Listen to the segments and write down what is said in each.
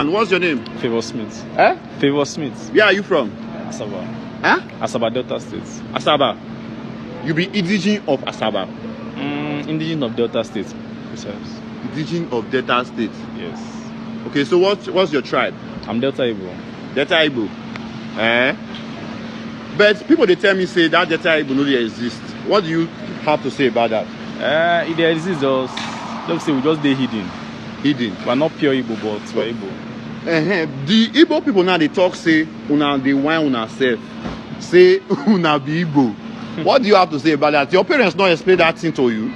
And what's your name? Favor Smith. Eh? Favor Smith. Where are you from? Asaba. Huh? Asaba Delta State. Asaba. You be indigenous of Asaba. Indigenous of Delta State. Precise. Indigenous of Delta State. Yes. Okay, so what's your tribe? I'm Delta Igbo. Delta Igbo. Eh? But people they tell me say that Delta Igbo no dey exist. What do you have to say about that? It exists just let's say we just dey hidden. Hidden. We're not pure Igbo, but we're Igbo. The Igbo people now they talk say una dey whine una self. Say una be Igbo. What do you have to say about that? Your parents not explain that thing to you?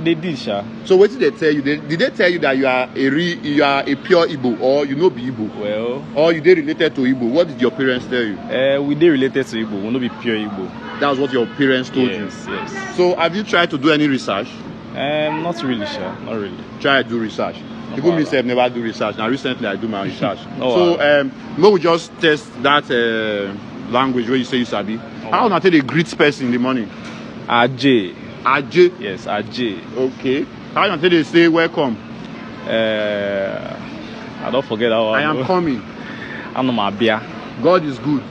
They did, sha. So what did they tell you? Did they tell you that you are a pure Igbo or you no be Igbo? Well, or you dey related to Igbo? What did your parents tell you? We dey related to Igbo. We no be pure Igbo. That's what your parents told you? Yes. So have you tried to do any research? Not really, sha. Not really. Try to do research. People myself never do research. Now recently I do my research. We will just test that language where you say you sabi. How na take dey greet person in the morning? Aj. Aj? Yes, Aj. Okay. How na take dey say welcome? I don't forget how I am coming. Anioma bia. God is good.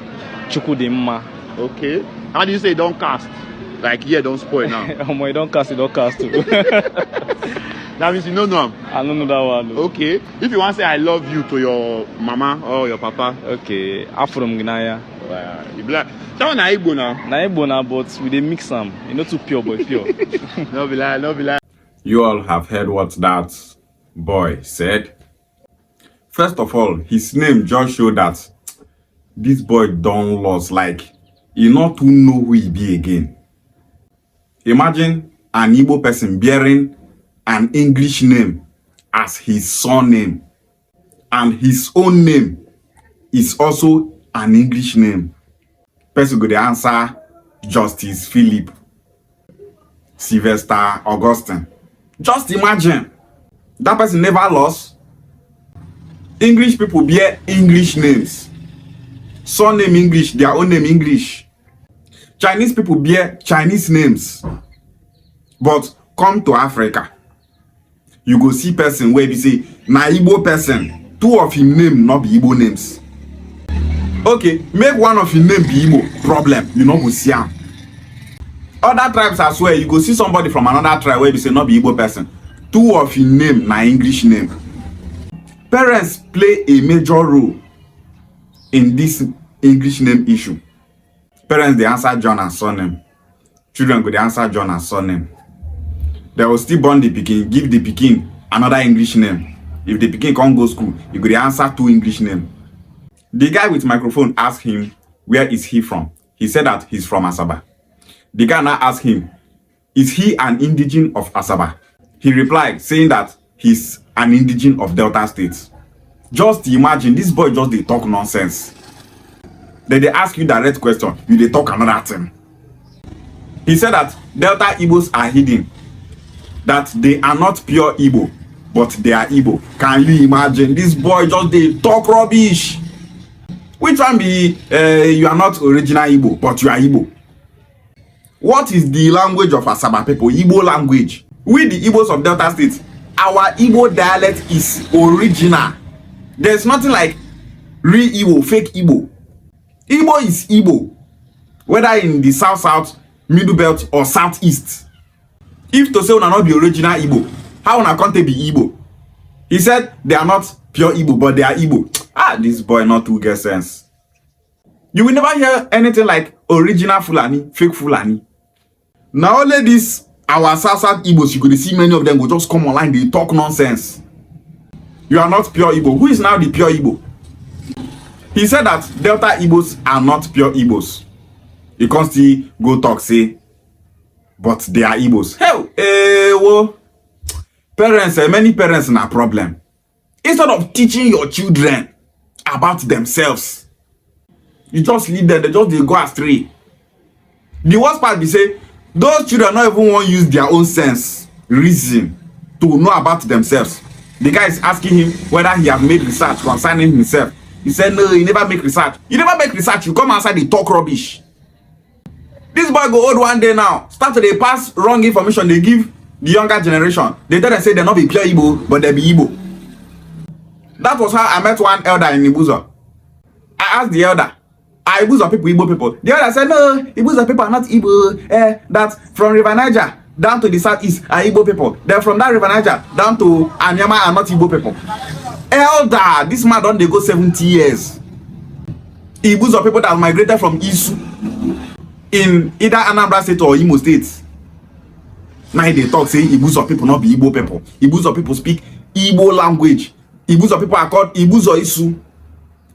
Chukwu dị mma. Okay. How do you say don't cast? Like here don't spoil now. You don't cast too. That means you know no. I don't know that one. Okay. If you want to say I love you to your mama or your papa. Okay. Afrom Gnaya. You be like, that one na Igbo now. Na Igbo now, but we dey mix them. You know too pure, but pure. No be lie. You all have heard what that boy said. First of all, his name just showed that this boy don't lost. Like, he not to know who he be again. Imagine an Igbo person bearing an English name as his surname, and his own name is also an English name. Person go the answer Justice Philip, Sylvester Augustine. Just imagine that person never lost. English people bear English names, surname English, their own name English. Chinese people bear Chinese names, but come to Africa, you go see person where we say na Igbo person, two of him name not be Igbo names. Okay, make one of him name be Igbo, problem, you know go see am. Other tribes as well, you go see somebody from another tribe where we say not be Igbo person, two of him name na English name. Parents play a major role in this English name issue. Parents they answer John and surname. Children go they answer John and surname. They will still born the pikin, give the pikin another English name. If the pikin can't go school, you go they answer two English name. The guy with microphone asked him, where is he from? He said that he's from Asaba. The guy now asked him, is he an indigene of Asaba? He replied, saying that he's an indigene of Delta State. Just imagine, this boy just they talk nonsense. Then they ask you direct question, you they talk another thing. He said that Delta Igbos are hidden, that they are not pure Igbo, but they are Igbo. Can you imagine? This boy just they talk rubbish. Which one be you are not original Igbo, but you are Igbo? What is the language of Asaba people? Igbo language. We the Igbos of Delta State, our Igbo dialect is original. There's nothing like real Igbo, fake Igbo. Igbo is Igbo, whether in the south, middle belt, or southeast. If to say una not be original Igbo, how una can't be Igbo? He said they are not pure Igbo, but they are Igbo. This boy not too get sense. You will never hear anything like original Fulani, fake Fulani. Now only this our south Igbos, you could see many of them go just come online, they talk nonsense. You are not pure Igbo. Who is now the pure Igbo? He said that Delta Igbos are not pure Igbos. You can't see go talk say, but they are Igbos. Hell, well, parents, many parents na problem. Instead of teaching your children about themselves, you just leave them, they go astray. The worst part be say, those children not even want to use their own sense, reason to know about themselves. The guy is asking him whether he have made research concerning himself. He said, no, he never make research. You never make research, you come outside, they talk rubbish. This boy go old one day now, start to they pass wrong information, they give the younger generation. They tell them say they not be pure Igbo, but they be Igbo. That was how I met one elder in Ibuzo. I asked the elder, are Ibuzo people Igbo people? The elder said, no, Ibuzo people are not Igbo. That from River Niger down to the southeast are Igbo people. Then from that River Niger down to Anioma are not Igbo people. Elder, this man don't they go 70 years. Ibuzo people that migrated from Isu in either Anambra State or Imo State. Now they talk say Ibuzo people not be Igbo people. Ibuzo people speak Igbo language. Ibuzo people are called Ibuzo Isu.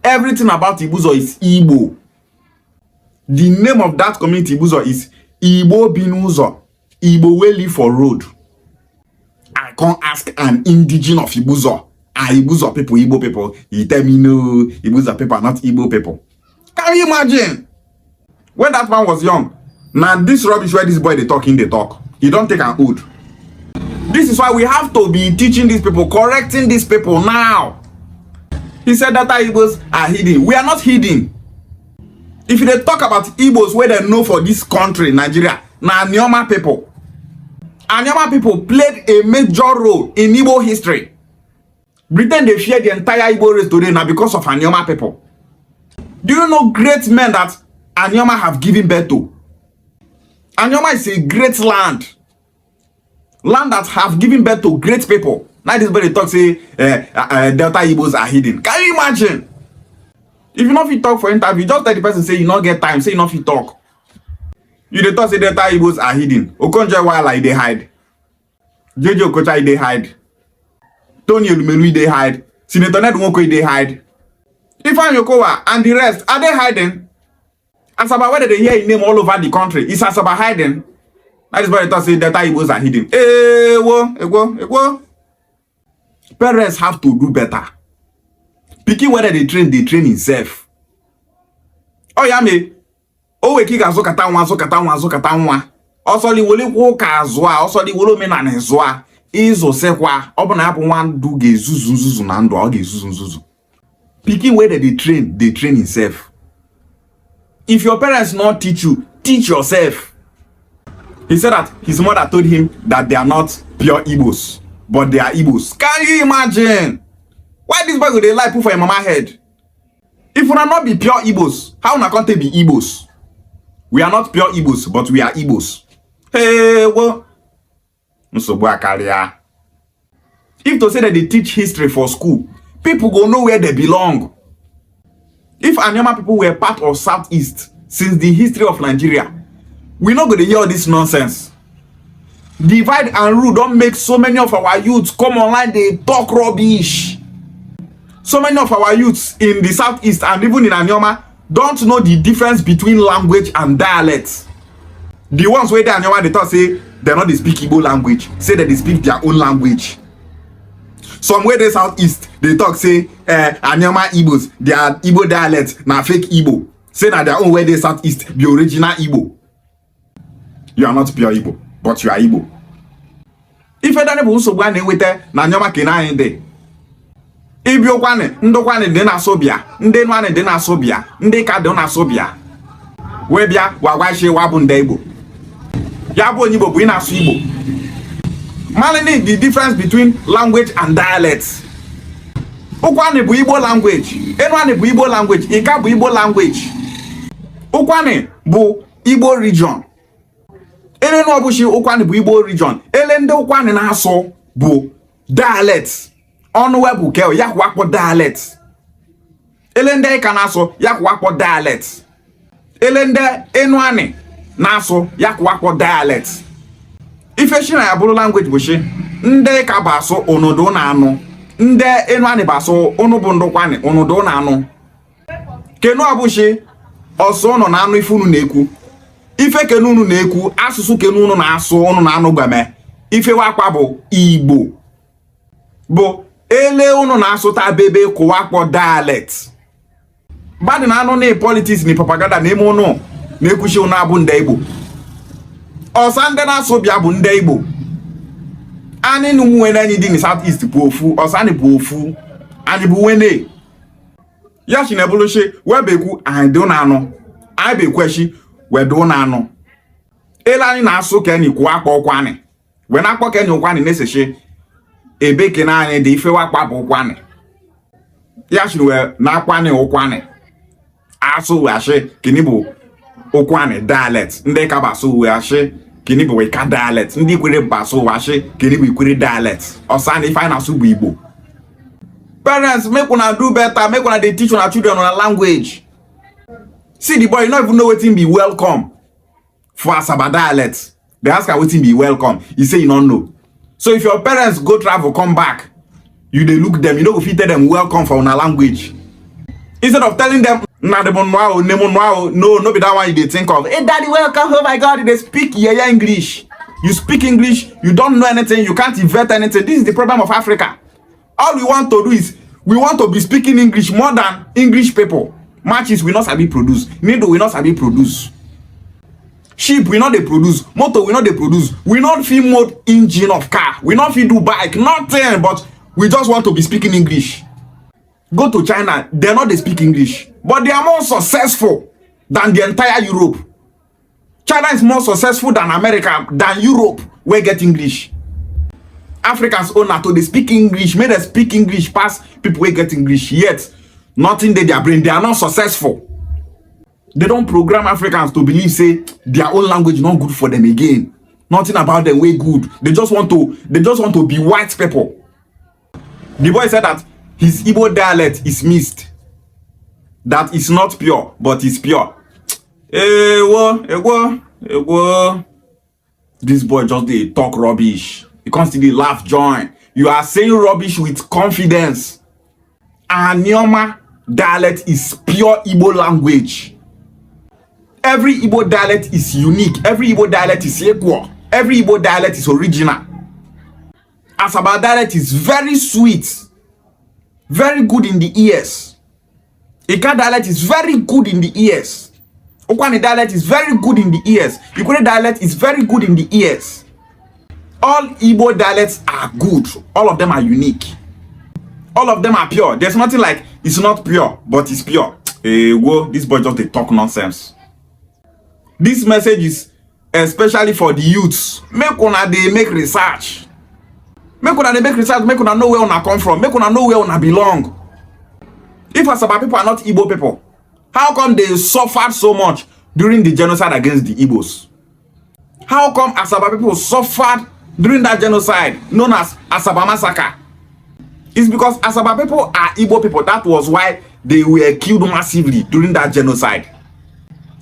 Everything about Ibuzo is Igbo. The name of that community Ibuzo is Igbo Binuzo. Igbo wey live for road. I can't ask an indigenous of Ibuzo. Are Ibuzo people Igbo people? He tell me no, Ibuzo people are not Igbo people. Can you imagine? When that man was young, now this rubbish where this boy they talk. He don't take an oath. This is why we have to be teaching these people, correcting these people now. He said that Igbos are hidden. We are not hidden. If they talk about Igbos where they know for this country, Nigeria, now Anioma people. Anioma people played a major role in Igbo history. Britain they fear the entire Igbo race today now because of Anioma people. Do you know great men that Anioma have given birth to? Anioma is a great land. Land that have given birth to great people. Now this body talk say Delta Igbos are hidden. Can you imagine? If you know if you talk for interview, just tell the person say you not get time, say you know if you talk. You dey talk say Delta Igbos are hidden. Okonjo Iweala they hide. JJ Okocha they hide. Tony Elumelu they hide. Senator Ned Nwoko they hide. Ifeanyi Okowa and the rest, are they hiding? Asaba, whether they hear his name all over the country, is Asaba hiding? That is why they say Delta Igbos are hidden. Parents have to do better. Picking whether they train himself. Oh yeah, me. Oh, we kick so kata nwa. Also the wole wo ka zoa, also the wole me na zoa. Izo sekwa, obona happen one do ge zuzu na ndo, ge zuzu. Picking whether they train himself. If your parents not teach you, teach yourself. He said that his mother told him that they are not pure Igbos, but they are Igbos. Can you imagine? Why this boy would they lie put for your mama head? If we are not be pure Igbos, how na can't they be Igbos? We are not pure Igbos, but we are Igbos. Hey, well, if to say that they teach history for school, people go know where they belong. If Anioma people were part of Southeast since the history of Nigeria, we're not going to hear all this nonsense. Divide and rule don't make so many of our youths come online, they talk rubbish. So many of our youths in the Southeast and even in Anioma don't know the difference between language and dialect. The ones where they Anioma, they talk say they're not they speak Igbo language, say that they speak their own language. Somewhere they Southeast, they talk say Anioma Igbos, their Igbo dialect, na fake Igbo. Say that their own way they Southeast, the original Igbo. You are not pure Igbo, but you are Igbo. If you don't know so when they wait na Anioma kena inde. Ibi Ukwuani, Ukwuani dị na Sobia, ndị Nwani dị na Sobia, ndị ka dị na Sobia. We bịa wagwashi wabu ndị Igbo. Ya bụ onye Igbo bụ ị na-asụ Igbo. Malini the difference between language and dialect. Ukwuani bụ Igbo language, Nwani bụ Igbo language, Ika bụ Igbo language. Ukwuani bụ Igbo region. Ele no ọbụshi Ukwuani bụ Igbo region. Ele ndị Ukwuani na-asụ bụ dialect. On web ke ya kwakpo dialect. Ele ndị ka na-asụ ya kwakpo dialect. Ele ndị Nwani na-asụ ya kwakpo dialect. Ife shi na ya bụrụ language bụ shi ndị ka ba asụ onodo na anụ. Ndị Nwani ba asụ unu bụ ndị Ukwuani onodo na anụ. Kenu ọbụshi ọsụ unu na anụ ife unu na-ekwu. Ife kenu unu na-ekwu asụsụ kenu unu na-asụ unu na anụ gbeme. Ife wakwa bụ Igbo. Bụ ele unu na-asụta bebe kụwakpo dialect. Bad na anụ na politics ni propaganda na eme unu na-ekwuchi unu abụ ndị Igbo. Ọsa ndị na-asụ bịa bụ ndị Igbo. Anyị nu nwere anyị dị na Southeast bụ ofu, ọsa anyị bụ ofu, anyị bụ wene. Ya shi na ebulushi webekwu anyị dị na anụ. Anyị bekweshi wedo na anụ. Ele anyị na-asụ ka anyị kụwakpo Ukwuani. We na-akpọ ka anyị Ukwuani na-eseshi ebe kena anyị dị ife wakpa bụ Ukwuani. ya shiri we na Ukwuani Ukwuani aso we ashe kini bụ Ukwuani dialect ndị ka baso we ashe kini bụ Ika dialect ndị kwere baso we ashe kini bụ Ikwere dialect osani ife na asụ bụ Igbo. Parents, make una do better, make una dey teach una children on a language. See the boy, you don't even know wetin be welcome for Asaba dialect. They ask her wetin be welcome, he say you don't know. So if your parents go travel come back, you dey look them, you no go fit tell them welcome for una language. Instead of telling them na de monwao, no be that one you dey think of. Hey daddy, welcome, oh my god, they speak yaya English. You speak English, you don't know anything, you can't invent anything. This is the problem of Africa. All we want to do is we want to be speaking English more than English people. Matches we not sabi produce, needle we not sabi produce, sheep we not they produce, motor we not they produce, we not fit mode engine of car, we not fit do bike, nothing, but we just want to be speaking English. Go to China, they're not they speak English, but they are more successful than the entire Europe. China is more successful than America, than Europe, where get English. Africans own to they speak English, may they speak English past people who get English, yet nothing they their brain, they are not successful. They don't program Africans to believe say their own language not good for them again. Nothing about them way good. They just want to be white people. The boy said that his Igbo dialect is mixed. That is not pure, but it's pure. This boy just they talk rubbish. You constantly laugh, join. You are saying rubbish with confidence. Anioma dialect is pure Igbo language. Every Igbo dialect is unique. Every Igbo dialect is equal. Every Igbo dialect is original. Asaba dialect is very sweet. Very good in the ears. Ika dialect is very good in the ears. Ukwuani dialect is very good in the ears. Ikwere dialect is very good in the ears. All Igbo dialects are good. All of them are unique. All of them are pure. There's nothing like it's not pure, but it's pure. Whoa, this boy just they talk nonsense. This message is especially for the youths. Make una they make research. Make una they make research. Make una know where una come from. Make una know where una belong. If Asaba people are not Igbo people, how come they suffered so much during the genocide against the Igbos? How come Asaba people suffered during that genocide known as Asaba massacre? It's because Asaba people are Igbo people. That was why they were killed massively during that genocide.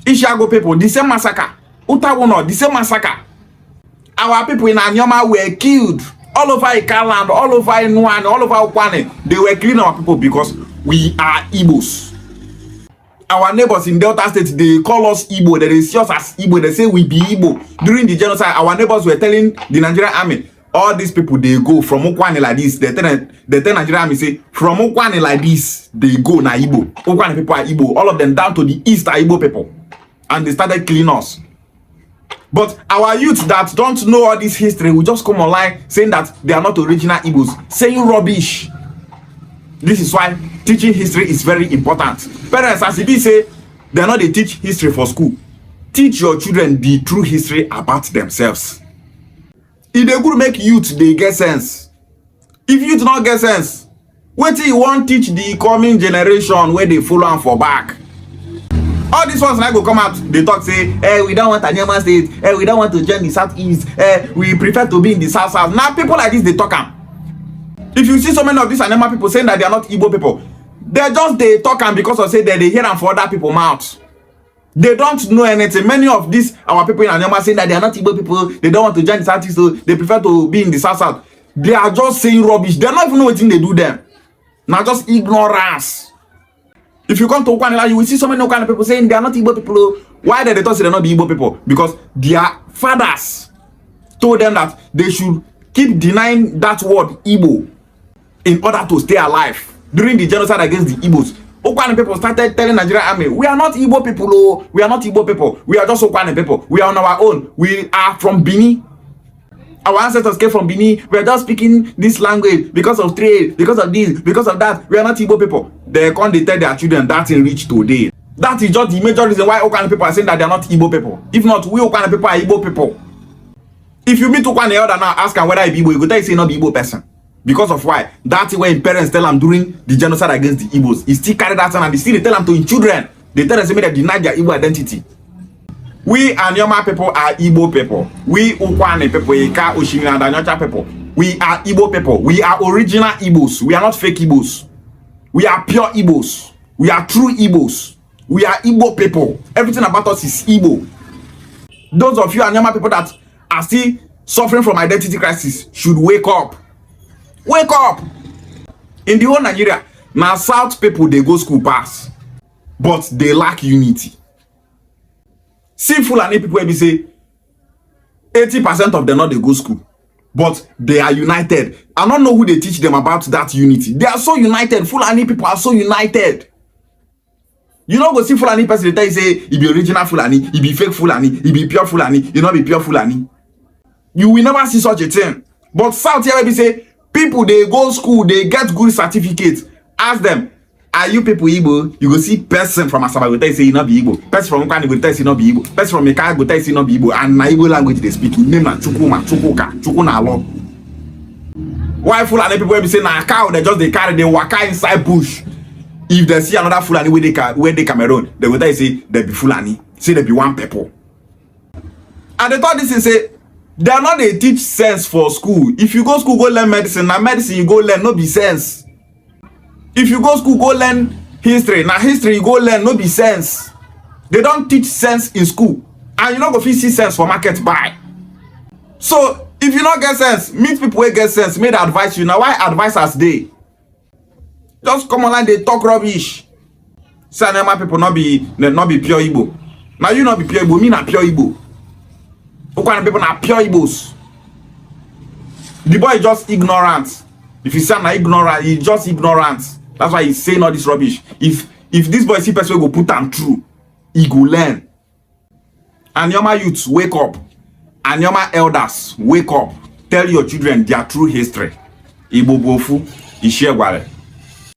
Ishiago people, the same massacre. Utawono, the same massacre. Our people in Anioma were killed. All over Ikaland, all over Inuan, all over Ukwuani. They were killing our people because we are Igbos. Our neighbors in Delta State, they call us Igbo. They see us as Igbo. They say we be Igbo. During the genocide, our neighbors were telling the Nigerian army, all these people, they go from Ukwuani like this. They tell Nigerian army, say, from Ukwuani like this, they go na Igbo. Ukwuani people are Igbo. All of them down to the east are Igbo people. And they started killing us. But our youth that don't know all this history will just come online saying that they are not original Igbos. Saying rubbish. This is why teaching history is very important. Parents, as if say they are not they teach history for school. Teach your children the true history about themselves. If they could make youth, they get sense. If youth not get sense, wait till you want teach the coming generation where they follow on for back. All these ones like go come out, they talk say, we don't want Anioma State, we don't want to join the Southeast, we prefer to be in the South. Now people like this, they talk am. If you see so many of these Anioma people saying that they are not Igbo people, they talk am because of say that they hear them for other people mouth. They don't know anything. Many of these our people in Anioma saying that they are not Igbo people, they don't want to join the Southeast, so they prefer to be in the South. They are just saying rubbish. They don't even know what thing they do them. Now just ignorance. If you come to Ukwuani, you will see so many Ukwuani people saying they are not Igbo people. Why did they talk say they are not Igbo people? Because their fathers told them that they should keep denying that word Igbo in order to stay alive during the genocide against the Igbos. Ukwuani people started telling Nigerian army, we are not Igbo people, oh. We are not Igbo people. We are just Ukwuani people. We are on our own. We are from Benin. Our ancestors came from Benin. We are just speaking this language because of trade, because of this, because of that. We are not Igbo people. They can't tell their children that in reach today. That is just the major reason why Ukwuani people are saying that they are not Igbo people. If not, we Ukwuani people are Igbo people. If you meet Ukwuani elder now, ask him whether he be Igbo, he go tell you say not be Igbo person. Because of why? That's why his parents tell him during the genocide against the Igbos. He still carry that on and they still tell him to his children. They tell them they deny their Igbo identity. We Anioma people are Igbo people. We Ukwuani people, Oshimili and Aniocha people. We are Igbo people. We are original Igbos. We are not fake Igbos. We are pure Igbos. We are true Igbos. We are Igbo people. Everything about us is Igbo. Those of you Anioma people that are still suffering from identity crisis should wake up. Wake up! In the whole Nigeria, now South people they go school pass, but they lack unity. See Fulani people wey be say 80% of them not they go school, but they are united. I don't know who they teach them about that unity. They are so united. Fulani people are so united. You know go see Fulani person they tell you say he be original Fulani, he be fake Fulani, he be pure Fulani, he not be pure Fulani. You will never see such a thing. But South here we say people they go school, they get good certificates. Ask them, are you people Igbo? You go see person from Asaba go tell you say you not be Igbo. Person from Ukwuani go tell you say not be Igbo. Person from Meka go tell you say not be Igbo. And na Igbo language they speak. Name na Chukuma, Chukuka, Chukuna law. Why Fulani people will be say na cow they just they carry they waka inside bush. If they see another Fulani where they Cameroon, they go tell you say they be Fulani. Say they be one people. And they thought this is say they are not they teach sense for school. If you go school go learn medicine, now medicine you go learn no be sense. If you go school go learn history, now history you go learn no be sense. They don't teach sense in school, and you not go fit see sense for market buy. So if you not get sense, meet people wey get sense, may they advise you. Now why advice as they just come online they talk rubbish. Say Anioma people not be pure Igbo. Now you not be pure Igbo, me not pure Igbo. Ukwuani people are pure Igbos. The boy is just ignorant. If you say na ignorant, he's just ignorant. That's why he's saying all this rubbish. If this boy see person go put am through, he go learn. Anioma youths, wake up. Anioma elders, wake up. Tell your children their true history. Igbo bofu, Ishegware.